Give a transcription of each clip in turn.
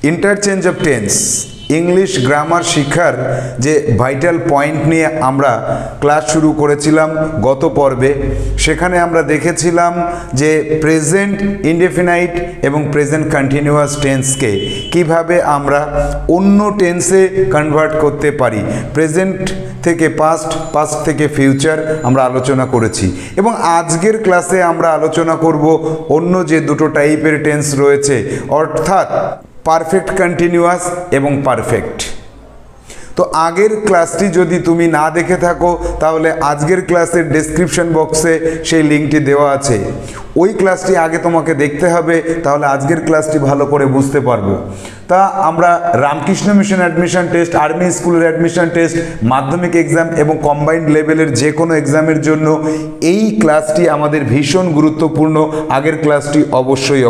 इंटारचेंज of tense English grammar शिक्षार जे vital point निये आमरा क्लास शुरू करेछिलाम गत पर्वे सेखाने आमरा देखेछिलाम जे प्रेजेंट इंडेफिनाइट एवं प्रेजेंट कन्टिन्यूअस टेंस के किभाबे आमरा अन्य टेंसे कन्भार्ट करते पारी प्रेजेंट থেকে পাস্ট পাস্ট থেকে ফিউচার আমরা আলোচনা করেছি এবং আজকের ক্লাসে আমরা আলোচনা করব অন্য যে দুটো টাইপের টেন্স রয়েছে অর্থাৎ পারফেক্ট কন্টিনিউয়াস এবং পারফেক্ট। তো আগের ক্লাসটি যদি তুমি না দেখে থাকো তাহলে আজকের ক্লাসের ডেসক্রিপশন বক্সে সেই লিঙ্কটি দেওয়া আছে, ওই ক্লাসটি আগে তোমাকে দেখতে হবে, তাহলে আজকের ক্লাসটি ভালো করে বুঝতে পারবো। তা আমরা Ramakrishna mission admission test, army স্কুলের অ্যাডমিশন টেস্ট, মাধ্যমিক এক্সাম এবং কম্বাইন্ড লেভেলের যে কোনো এক্সামের জন্য এই ক্লাসটি আমাদের ভীষণ গুরুত্বপূর্ণ। আগের ক্লাসটি অবশ্যই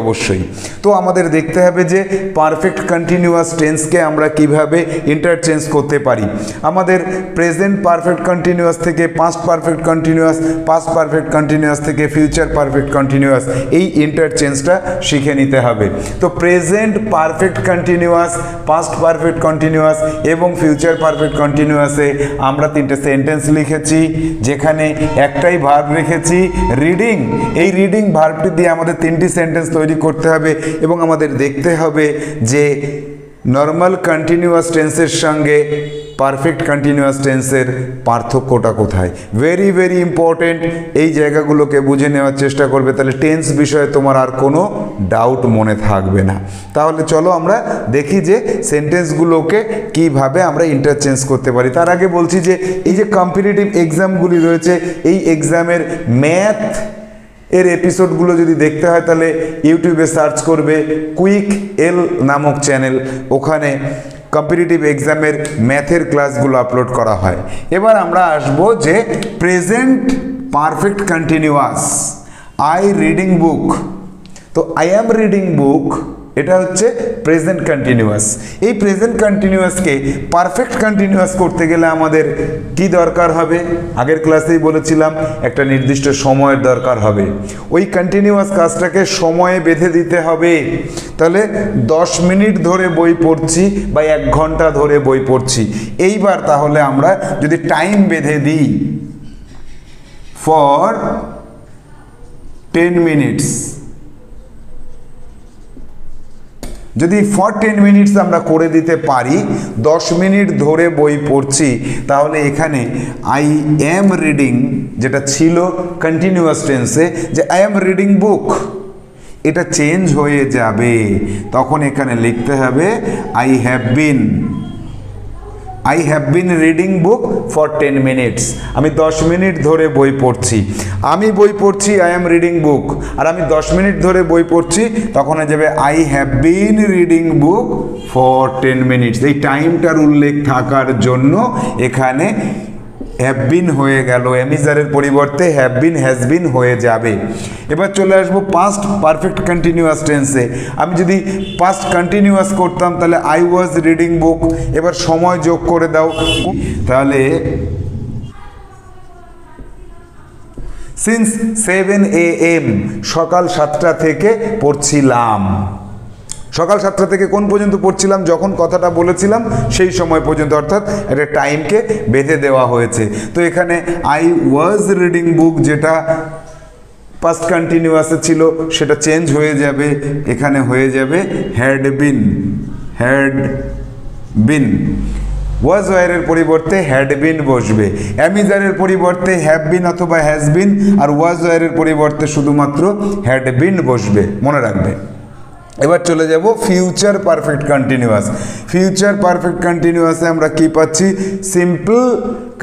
তো আমাদের দেখতে হবে যে পারফেক্ট কন্টিনিউয়াস টেন্সকে আমরা কিভাবে ইন্টারচেঞ্জ করতে পারি। আমাদের প্রেজেন্ট পারফেক্ট কন্টিনিউয়াস থেকে past perfect continuous, past perfect continuous থেকে ফিউচার পারফেক্ট কন্টিনিউয়াস, এই ইন্টারচেঞ্জটা শিখে নিতে হবে। তো present perfect continuous, past perfect continuous এবং ফিউচার পারফেক্ট কন্টিনিউয়াসে আমরা তিনটে সেন্টেন্স লিখেছি, যেখানে একটাই ভার্ব রেখেছি রিডিং। এই রিডিং ভার্বটি দিয়ে আমাদের তিনটি সেন্টেন্স তৈরি করতে হবে এবং আমাদের দেখতে হবে যে নর্মাল কন্টিনিউয়াস টেন্সের সঙ্গে পারফেক্ট কন্টিনিউয়াস টেন্সের পার্থক্যটা কোথায়। ভেরি ভেরি ইম্পর্টেন্ট, এই জায়গাগুলোকে বুঝে নেওয়ার চেষ্টা করবে, তাহলে টেন্স বিষয়ে তোমার আর কোনো ডাউট মনে থাকবে না। তাহলে চলো আমরা দেখি যে সেন্টেন্সগুলোকে কিভাবে আমরা ইন্টারচেঞ্জ করতে পারি। তার আগে বলছি যে এই যে কম্পিটিটিভ এক্সামগুলি রয়েছে, এই এক্সামের ম্যাথ এর এপিসোডগুলো যদি দেখতে হয় তাহলে ইউটিউবে সার্চ করবে কুইক এল নামক চ্যানেল, ওখানে কম্পিটিটিভ এক্সামের ম্যাথের ক্লাসগুলো আপলোড করা হয়। এবার আমরা আসবো যে present perfect continuous, I reading book. তো আই অ্যাম রিডিং বুক এটা হচ্ছে প্রেজেন্ট কন্টিনিউয়াস। এই প্রেজেন্ট কন্টিনিউয়াসকে পারফেক্ট কন্টিনিউয়াস করতে গেলে আমাদের কি দরকার হবে? আগের ক্লাসেই বলেছিলাম একটা নির্দিষ্ট সময়ের দরকার হবে। ওই কন্টিনিউয়াস কাজটাকে সময়ে বেঁধে দিতে হবে। তাহলে 10 মিনিট ধরে বই পড়ছি বা 1 ঘন্টা ধরে বই পড়ছি, এইবার তাহলে আমরা যদি টাইম বেঁধে দিই ফর 10 মিনিটস, যদি ফর 10 মিনিটস আমরা করে দিতে পারি, 10 মিনিট ধরে বই পড়ছি, তাহলে এখানে আই অ্যাম রিডিং যেটা ছিল কন্টিনিউয়াস টেন্সে যে আই অ্যাম রিডিং বুক, এটা চেঞ্জ হয়ে যাবে। তখন এখানে লিখতে হবে I have been reading book for 10 minutes. আমি 10 মিনিট ধরে বই পড়ছি, আমি বই পড়ছি আই অ্যাম রিডিং বুক, আর আমি 10 মিনিট ধরে বই পড়ছি, তখন হয়ে যাবে I have been reading book for 10 minutes. এই টাইমটার উল্লেখ থাকার জন্য এখানে হ্যাভ বিন হয়ে গেল, এমিজারের পরিবর্তে হ্যাভ বিন হ্যাজ বিন হয়ে যাবে। এবার চলে আসবো পাস্ট পারফেক্ট কন্টিনিউয়াস টেন্সে। আমি যদি পাস্ট কন্টিনিউয়াস করতাম তাহলে আই ওয়াজ রিডিং বুক, এবার সময় যোগ করে দাও, তাহলে সিন্স 7 AM সকাল 7টা থেকে পড়ছিলাম। সকাল 7টা থেকে কোন পর্যন্ত পড়ছিলাম? যখন কথাটা বলেছিলাম সেই সময় পর্যন্ত, অর্থাৎ একটা টাইমকে বেঁধে দেওয়া হয়েছে। তো এখানে আই ওয়াজ রিডিং বুক যেটা পাস্ট কন্টিনিউয়াসে ছিল সেটা চেঞ্জ হয়ে যাবে, এখানে হয়ে যাবে হ্যাড বিন। ওয়াজ ওয়ারের পরিবর্তে হ্যাড বিন বসবে, অ্যামিজারের পরিবর্তে হ্যাভ বিন অথবা হ্যাজ বিন, আর ওয়াজ ওয়ারের পরিবর্তে শুধুমাত্র হ্যাড বিন বসবে, মনে রাখবে। এবার চলে যাব future perfect continuous. Future perfect কন্টিনিউয়াসে আমরা কি পাচ্ছি? সিম্পল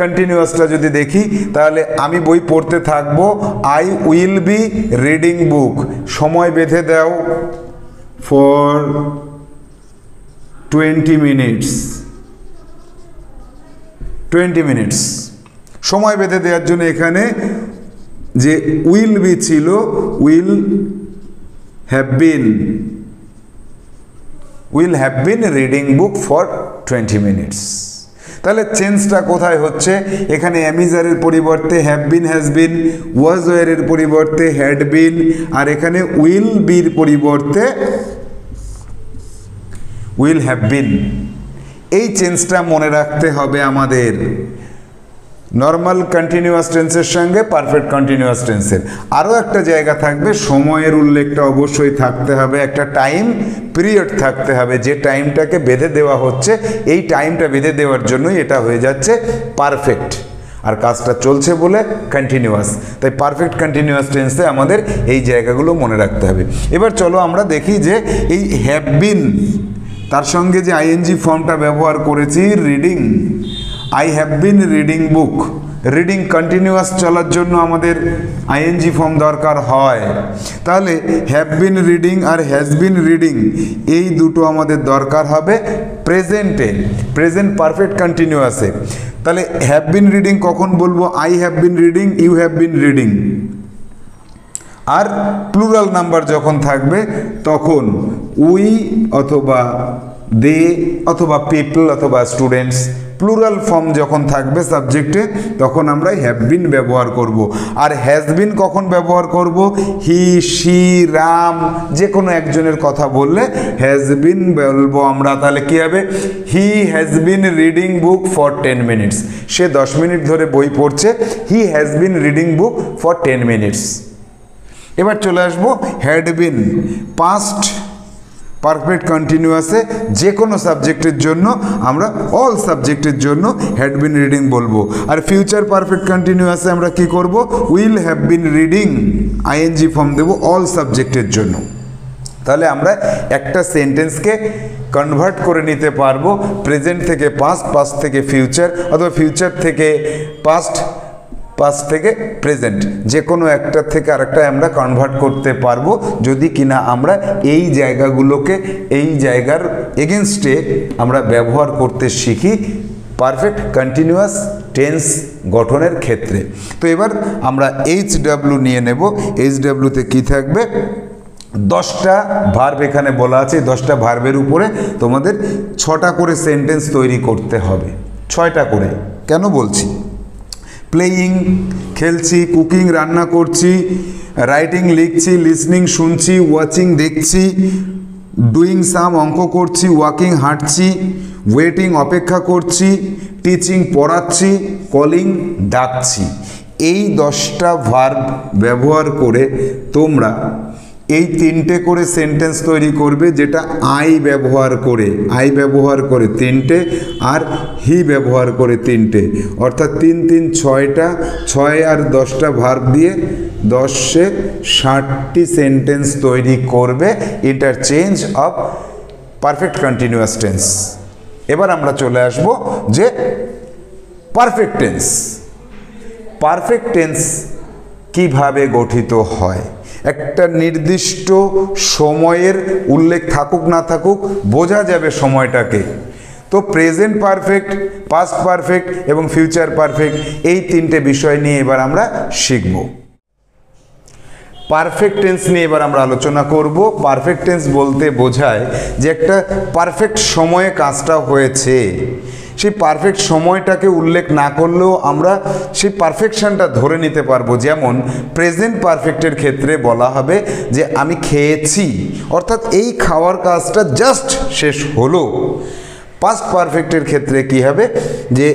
কন্টিনিউয়াসটা যদি দেখি তাহলে আমি বই পড়তে থাকবো, I will be reading book, সময় বেঁধে দাও ফর 20 মিনিটস। 20 মিনিটস সময় বেঁধে দেওয়ার জন্য এখানে যে উইল বি ছিল will have been reading book for 20 minutes. তাহলে চেঞ্জটা কোথায় হচ্ছে? এখানে অ্যামিজারের পরিবর্তে হ্যাভ বিন হ্যাজ বিন, ওয়াজ ওয়ারের পরিবর্তে হ্যাড বিন, আর এখানে উইল বির পরিবর্তে উইল হ্যাভ বিন, এই চেঞ্জটা মনে রাখতে হবে আমাদের নর্মাল কন্টিনিউয়াস টেন্সের সঙ্গে পারফেক্ট কন্টিনিউয়াস টেন্সের। আরও একটা জায়গা থাকবে, সময়ের উল্লেখটা অবশ্যই থাকতে হবে, একটা টাইম পিরিয়ড থাকতে হবে, যে টাইমটাকে বেঁধে দেওয়া হচ্ছে এই টাইমটা বেঁধে দেওয়ার জন্যই এটা হয়ে যাচ্ছে পারফেক্ট, আর কাজটা চলছে বলে কন্টিনিউয়াস। তাই পারফেক্ট কন্টিনিউয়াস টেন্সে আমাদের এই জায়গাগুলো মনে রাখতে হবে। এবার চলো আমরা দেখি যে এই হ্যাভ বিন তার সঙ্গে যে আইএনজি ফর্মটা ব্যবহার করেছি, reading, I have been reading book, reading continuous চলার জন্য আমাদের আইএনজি ফর্ম দরকার হয়। তাহলে হ্যাভ বিন রিডিং আর হ্যাজ বিন রিডিং এই দুটো আমাদের দরকার হবে প্রেজেন্টে, প্রেজেন্ট পারফেক্ট কন্টিনিউয়াসে। তাহলে হ্যাভ বিন রিডিং কখন বলবো? I have been reading, you have been reading. আর প্লুরাল নাম্বার যখন থাকবে তখন উই অথবা দে অথবা পিপল অথবা স্টুডেন্টস, প্লুরাল ফর্ম যখন থাকবে সাবজেক্টে তখন আমরা হ্যাভ বিন ব্যবহার করব। আর হ্যাজ বিন কখন ব্যবহার করব? হি, শি, রাম যে কোনো একজনের কথা বললে হ্যাজ বিন বলবো আমরা। তাহলে কী হবে? He has been reading book for 10 minutes, say 10 minute ধরে বই পড়ছে। He has been reading book for 10 minutes. এবার চলে আসবো হ্যাড বিন, পাস্ট পারফেক্ট কন্টিনিউয়াসে যে কোনো সাবজেক্টের জন্য আমরা অল সাবজেক্টের জন্য হ্যাড বিন রিডিং বলবো। আর ফিউচার পারফেক্ট কন্টিনিউয়াসে আমরা কি করব? Will have been reading, ING form দেব অল সাবজেক্টের জন্য। তাহলে আমরা একটা সেন্টেন্সকে কনভার্ট করে নিতে পারবো প্রেজেন্ট থেকে পাস্ট, পাস্ট থেকে ফিউচার, অথবা ফিউচার থেকে পাস্ট, পাস্ট থেকে প্রেজেন্ট, যে কোনো একটা থেকে আরেকটা আমরা কনভার্ট করতে পারবো যদি কিনা আমরা এই জায়গাগুলোকে এই জায়গার এগেনস্টে আমরা ব্যবহার করতে শিখি পারফেক্ট কন্টিনিউয়াস টেন্স গঠনের ক্ষেত্রে। তো এবার আমরা HW নিয়ে নেব। HWতে কি থাকবে? 10টা ভার্ব এখানে বলা আছে। 10টা ভার্বের উপরে তোমাদের 6টা করে সেন্টেন্স তৈরি করতে হবে, 6টা করে। কেন বলছি? প্লেয়িং খেলছি, কুকিং রান্না করছি, রাইটিং লিখছি, লিসনিং শুনছি, ওয়াচিং দেখছি, ডুইং সাম অঙ্ক করছি, ওয়াকিং হাঁটছি, ওয়েটিং অপেক্ষা করছি, টিচিং পড়াচ্ছি, কলিং ডাকছি। এই 10টা ভার্ব ব্যবহার করে তোমরা এই 3টে করে সেন্টেন্স তৈরি করবে, যেটা আই ব্যবহার করে 3টে আর হি ব্যবহার করে 3টে, অর্থাৎ 3 3 6টা, 6 আর 10টা ভার্ব দিয়ে 10এ 60টি সেন্টেন্স তৈরি করবে interchange of perfect continuous tense. এবার আমরা চলে আসব যে পারফেক্ট টেন্স। পারফেক্ট টেন্স কিভাবে গঠিত হয়? একটা নির্দিষ্ট সময়ের উল্লেখ থাকুক না থাকুক বোঝা যাবে সময়টাকে। তো প্রেজেন্ট পারফেক্ট, পাস্ট পারফেক্ট এবং ফিউচার পারফেক্ট, এই 3টে বিষয় নিয়ে এবার আমরা শিখব। পারফেক্ট টেন্স নিয়ে এবার আমরা আলোচনা করব। পারফেক্ট টেন্স বলতে বোঝায় যে একটা পারফেক্ট সময়ে কাজটা হয়েছে, সেই পারফেক্ট সময়টাকে উল্লেখ না করলেও আমরা সেই পারফেকশনটা ধরে নিতে পারবো। যেমন প্রেজেন্ট পারফেক্টের ক্ষেত্রে বলা হবে যে আমি খেয়েছি, অর্থাৎ এই খাওয়ার কাজটা জাস্ট শেষ হলো। পাস্ট পারফেক্টের ক্ষেত্রে কি হবে? যে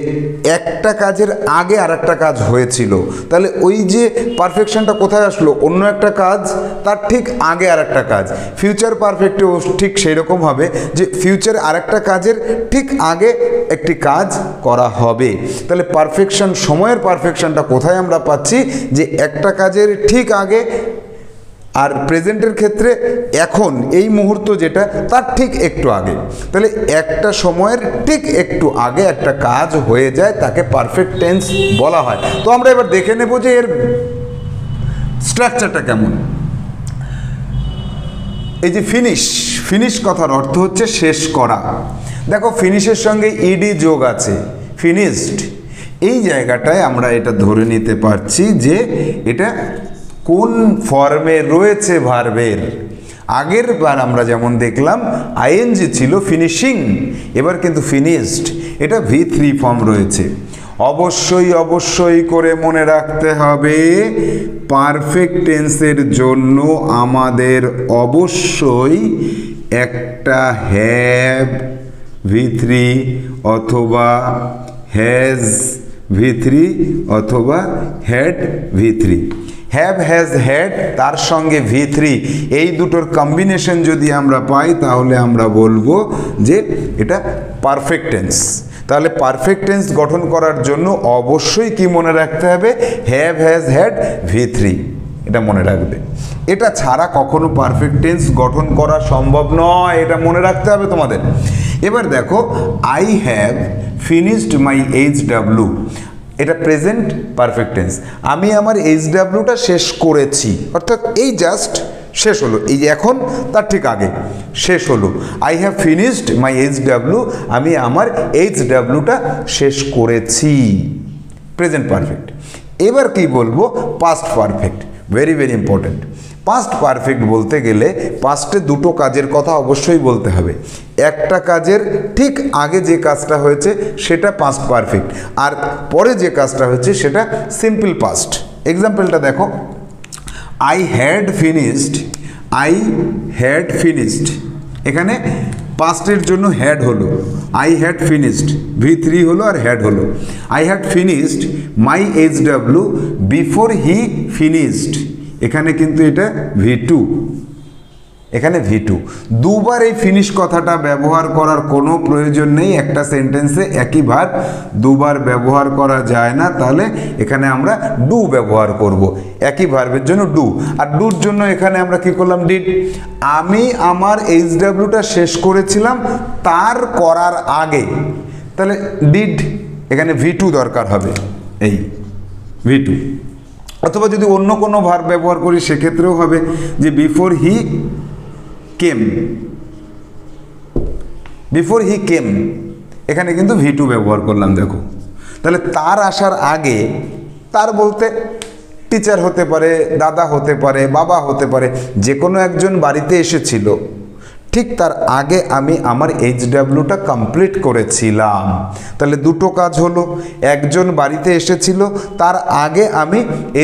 একটা কাজের আগে আর একটা কাজ হয়েছিল, তাহলে ওই যে পারফেকশনটা কোথায় আসলো? অন্য একটা কাজ তার ঠিক আগে আর একটা কাজ। ফিউচার পারফেক্টেও ঠিক সেই রকম হবে যে ফিউচারে আরেকটা কাজের ঠিক আগে একটি কাজ করা হবে। তাহলে পারফেকশন, সময়ের পারফেকশনটা কোথায় আমরা পাচ্ছি? যে একটা কাজের ঠিক আগে, আর প্রেজেন্টের ক্ষেত্রে এখন এই মুহূর্ত যেটা তার ঠিক একটু আগে। তাহলে একটা সময়ের ঠিক একটু আগে একটা কাজ হয়ে যায়, তাকে পারফেক্ট টেন্স বলা হয়। তো আমরা এবার দেখে নেব যে এর স্ট্রাকচারটা কেমন। এই যে ফিনিশ কথার অর্থ হচ্ছে শেষ করা। দেখো ফিনিশের সঙ্গে ইডি যোগ আছে, ফিনিশড। এই জায়গাটায় আমরা এটা ধরে নিতে পারছি যে এটা কোন ফর্মে রয়েছে ভার্বের। আগের বার আমরা যেমন দেখলাম আইএনজি ছিল ফিনিশিং, এবার কিন্তু ফিনিশড, এটা V3 ফর্ম রয়েছে। অবশ্যই করে মনে রাখতে হবে পারফেক্ট টেন্সের জন্য আমাদের অবশ্যই একটা হ্যাভ V3 অথবা হ্যাজ V3 অথবা had V3। Have has had তার সঙ্গে V3 এই দুটোর কম্বিনেশন যদি আমরা পাই তাহলে আমরা বলবো যে এটা পারফেক্ট টেন্স। তাহলে পারফেক্ট টেন্স গঠন করার জন্য অবশ্যই কি মনে রাখতে হবে, হ্যাভ হ্যাজ হ্যাড V3, এটা মনে রাখবে। এটা ছাড়া কখনো পারফেক্ট টেন্স গঠন করা সম্ভব নয়, এটা মনে রাখতে হবে তোমাদের। এবার দেখো, I have finished my HW, এটা প্রেজেন্ট পারফেক্ট টেন্স। আমি আমার HWটা শেষ করেছি, অর্থাৎ এই জাস্ট শেষ হলো, এই যে এখন তার ঠিক আগে শেষ হলো। I have finished my HW, আমি আমার HWটা শেষ করেছি, প্রেজেন্ট পারফেক্ট। এবার কি বলবো, past perfect, very very important. Past perfect বলতে গেলে পাস্টে দুটো কাজের কথা অবশ্যই বলতে হবে। একটা কাজের ঠিক আগে যে কাজটা হয়েছে সেটা পাস্ট পারফেক্ট, আর পরে যে কাজটা হয়েছে সেটা সিম্পল পাস্ট। এক্সাম্পলটা দেখো, আই হ্যাড ফিনিশড, এখানে পাস্টের জন্য হ্যাড হলো, আই হ্যাড ফিনিশড V3 হলো আর হ্যাড হলো। I had finished my HW before he finished, এখানে কিন্তু এটা V2, এখানে V2। দুবার এই ফিনিশ কথাটা ব্যবহার করার কোনো প্রয়োজন নেই, একটা সেন্টেন্সে একই ভার্ব দুবার ব্যবহার করা যায় না, তাহলে এখানে আমরা ডু ব্যবহার করব, একই ভার্বের জন্য ডু। আর ডুর জন্য এখানে আমরা কি করলাম, ডিড। আমি আমার HWটা শেষ করেছিলাম তার করার আগে, তাহলে ডিড, এখানে V2 দরকার হবে, এই V2। অথবা যদি অন্য কোনো ভার্ব ব্যবহার করি সেক্ষেত্রেও হবে যে বিফোর হি কেম, এখানে কিন্তু V2 ব্যবহার করলাম। দেখো, তাহলে তার আসার আগে, তার বলতে টিচার হতে পারে, দাদা হতে পারে, বাবা হতে পারে, যে কোনো একজন বাড়িতে এসেছিল, ঠিক তার আগে আমি আমার HWটা কমপ্লিট করেছিলাম। তাহলে দুটো কাজ হলো, একজন বাড়িতে এসেছিল তার আগে আমি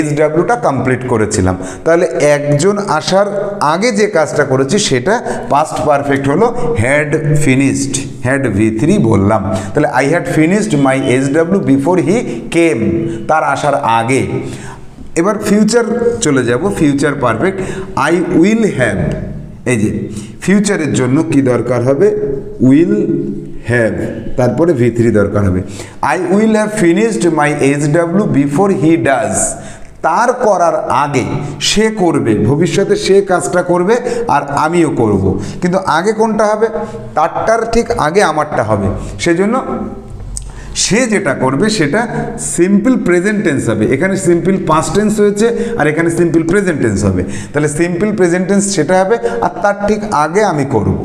HWটা কমপ্লিট করেছিলাম, তাহলে একজন আসার আগে যে কাজটা করেছি সেটা পাস্ট পারফেক্ট হলো হ্যাড ফিনিশড, হ্যাড V3 বললাম। তাহলে I had finished my HW before he came, তার আসার আগে। এবার ফিউচার চলে যাব, future perfect, I will have, এই যে ফিউচারের জন্য কি দরকার হবে, উইল হ্যাভ, তারপরে V3 দরকার হবে। I will have finished my HW before he does, তার করার আগে, সে করবে, ভবিষ্যতে সে কাজটা করবে আর আমিও করব, কিন্তু আগে কোনটা হবে, তারটার ঠিক আগে আমারটা হবে, সেজন্য সে যেটা করবে সেটা সিম্পল প্রেজেন্ট টেন্স হবে। এখানে সিম্পল পাস্ট টেন্স হয়েছে আর এখানে সিম্পল প্রেজেন্ট টেন্স হবে, তাহলে সিম্পল প্রেজেন্ট টেন্স সেটা হবে আর তার ঠিক আগে আমি করব,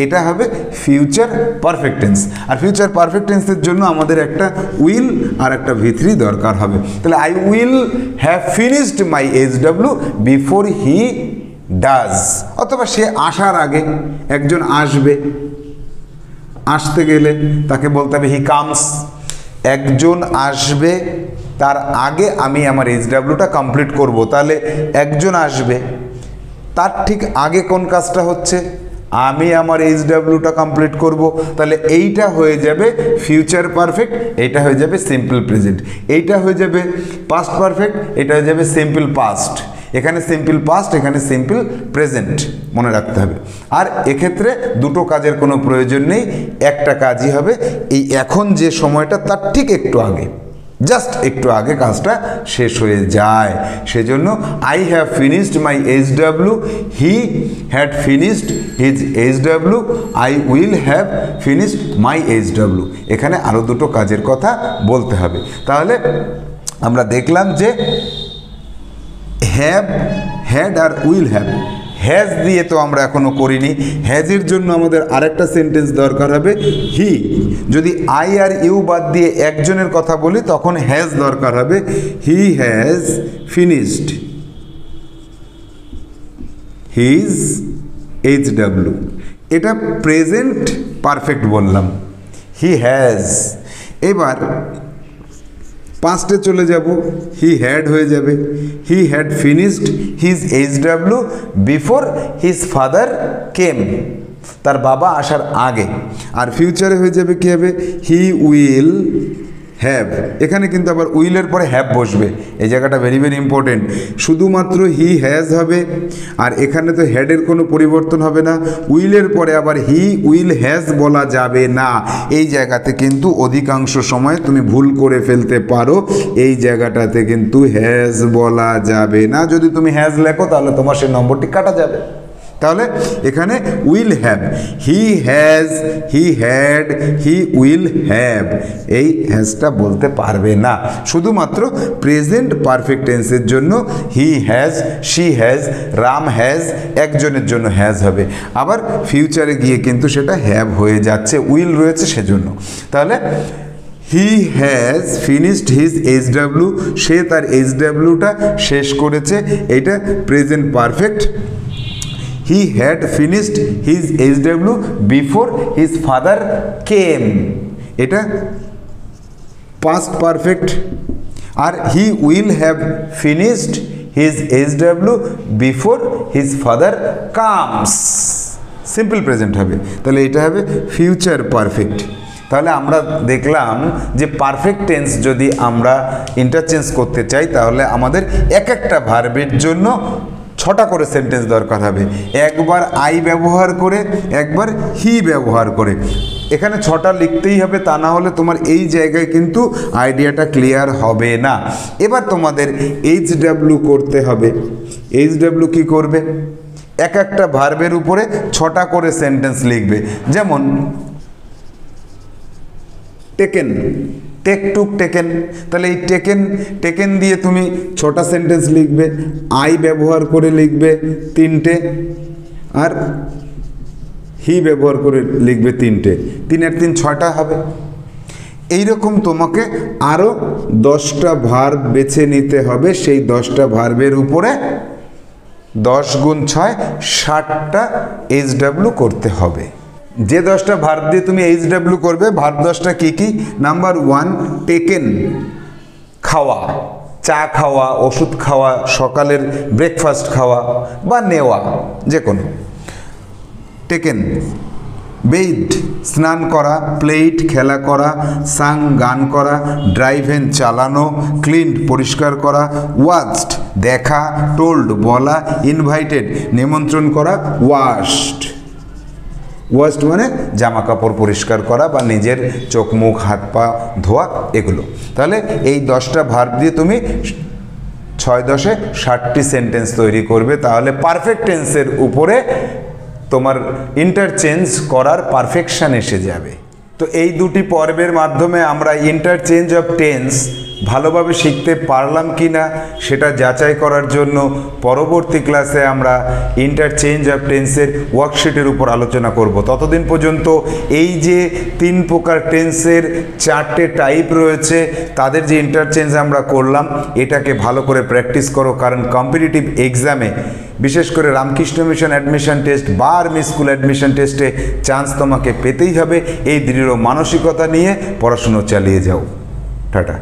এটা হবে ফিউচার পারফেক্ট টেন্স। আর ফিউচার পারফেক্ট টেন্সের জন্য আমাদের একটা উইল আর একটা V3 দরকার হবে। তাহলে I will have finished my HW before he does, অথবা সে আসার আগে, একজন আসবে, আসতে গেলে তাকে বলতে হবে হি কামস, একজন আসবে তার আগে আমি আমার HWটা কমপ্লিট করব, তাহলে একজন আসবে তার ঠিক আগে কোন কাজটা হচ্ছে, আমি আমার HWটা কমপ্লিট করব, তাহলে এইটা হয়ে যাবে ফিউচার পারফেক্ট, এইটা হয়ে যাবে সিম্পল প্রেজেন্ট, এইটা হয়ে যাবে পাস্ট পারফেক্ট, এটা হয়ে যাবে সিম্পল পাস্ট। এখানে সিম্পল পাস্ট, এখানে সিম্পল প্রেজেন্ট মনে রাখতে হবে। আর এক্ষেত্রে দুটো কাজের কোনো প্রয়োজন নেই, একটা কাজই হবে, এই এখন যে সময়টা তার ঠিক একটু আগে, জাস্ট একটু আগে কাজটা শেষ হয়ে যায়। সেজন্য I have finished my HW, he had finished his HW, I will have finished my HW, এখানে আরও দুটো কাজের কথা বলতে হবে। তাহলে আমরা দেখলাম যে হ্যাভ, হ্যাড আর উইল হ্যাভ, হ্যাজ দিয়ে তো আমরা এখনো করিনি, হ্যাজের জন্য আমাদের আরেকটা সেন্টেন্স দরকার হবে হি। যদি আই আর ইউ বাদ দিয়ে একজনের কথা বলি তখন হ্যাজ দরকার হবে, he has finished his HW, এটা প্রেজেন্ট পারফেক্ট বললাম, হি হ্যাজ। এবার পাস্টে চলে যাব, হি হ্যাড হয়ে যাবে, he had finished his HW before his father came, তার বাবা আসার আগে। আর ফিউচারে হয়ে যাবে কি হবে, হি উইল হ্যাভ, এখানে কিন্তু আবার উইলের পরে হ্যাভ বসবে, এই জায়গাটা ভেরি ভেরি ইম্পর্টেন্ট। শুধুমাত্র হি হ্যাজ হবে, আর এখানে তো হ্যাডের কোনো পরিবর্তন হবে না, উইলের পরে আবার হি উইল হ্যাজ বলা যাবে না। এই জায়গাতে কিন্তু অধিকাংশ সময় তুমি ভুল করে ফেলতে পারো, এই জায়গাটাতে কিন্তু হ্যাজ বলা যাবে না। যদি তুমি হ্যাজ লেখো তাহলে তোমার সেই নম্বরটি কাটা যাবে। তাহলে এখানে will have, he has, he had, he will have, এই হ্যাজটা বলতে পারবে না। শুধুমাত্র প্রেজেন্ট পারফেক্ট টেন্সের জন্য he has, she has, Ram has, একজনের জন্য হ্যাজ হবে। আবার ফিউচারে গিয়ে কিন্তু সেটা হ্যাভ হয়ে যাচ্ছে, উইল রয়েছে সেজন্য। তাহলে he has finished his HW, সে তার HWটা শেষ করেছে, এইটা present perfect. He had finished his HW before his father came, এটা past perfect। আর he will have finished his HW before his father comes, simple present হবে। তাহলে এটা হবে ফিউচার পারফেক্ট। তাহলে আমরা দেখলাম যে পারফেক্ট টেন্স যদি আমরা ইন্টারচেঞ্জ করতে চাই তাহলে আমাদের এক একটা ভার্বের জন্য 6টা করে সেন্টেন্স দরকার হবে, একবার আই ব্যবহার করে, একবার হি ব্যবহার করে। এখানে 6টা লিখতেই হবে, তা না হলে তোমার এই জায়গায় কিন্তু আইডিয়াটা ক্লিয়ার হবে না। এবার তোমাদের HW করতে হবে। HW কি করবে, এক একটা ভার্বের উপরে 6টা করে সেন্টেন্স লিখবে। যেমন টেকেন, টেক টুক টেকেন, তাহলে এই টেকেন, টেকেন দিয়ে তুমি 6টা সেন্টেন্স লিখবে, আই ব্যবহার করে লিখবে 3টে, আর হি ব্যবহার করে লিখবে 3টে, 3 আর 3 6টা হবে। এইরকম তোমাকে আরও 10টা ভার্ব বেছে নিতে হবে, সেই 10টা ভার্বের উপরে 10 গুণ 6 60টা HW করতে হবে। যে 10টা ভার্ব দিয়ে তুমি HW করবে, ভার্ব 10টা কী কী? নাম্বার 1 টেকেন, খাওয়া, চা খাওয়া, ওষুধ খাওয়া, সকালের ব্রেকফাস্ট খাওয়া বা নেওয়া, যে কোনো। টেকেন। বেইড, স্নান করা, প্লেইড, খেলা করা, সাং, গান করা, ড্রাইভেন, চালানো, ক্লিনড, পরিষ্কার করা, ওয়াচড, দেখা, টোল্ড, বলা, ইনভাইটেড, নিমন্ত্রণ করা, ওয়াশড, ওয়াশড মানে জামা কাপড় পরিষ্কার করা বা নিজের চোখ মুখ হাত পা ধোয়া, এগুলো। তাহলে এই 10টা ভার্ব দিয়ে তুমি 6×10 60টি সেন্টেন্স তৈরি করবে, তাহলে পারফেক্ট টেন্সের উপরে তোমার ইন্টারচেঞ্জ করার পারফেকশন এসে যাবে। তো এই দুটি পর্বের মাধ্যমে আমরা ইন্টারচেঞ্জ অফ টেন্স ভালোভাবে শিখতে পারলাম কি না সেটা যাচাই করার জন্য পরবর্তী ক্লাসে আমরা ইন্টারচেঞ্জ অফ টেন্সের ওয়ার্কশিটের উপর আলোচনা করব। ততদিন পর্যন্ত এই যে 3 প্রকার টেন্সের 4টে টাইপ রয়েছে, তাদের যে ইন্টারচেঞ্জ আমরা করলাম, এটাকে ভালো করে প্র্যাকটিস করো, কারণ কম্পিটিটিভ এক্সামে বিশেষ করে রামকৃষ্ণ মিশন অ্যাডমিশন টেস্ট বা আর্মি স্কুল অ্যাডমিশন টেস্টে চান্স তোমাকে পেতেই হবে। এই দৃঢ় মানসিকতা নিয়ে পড়াশুনো চালিয়ে যাও। টাটা।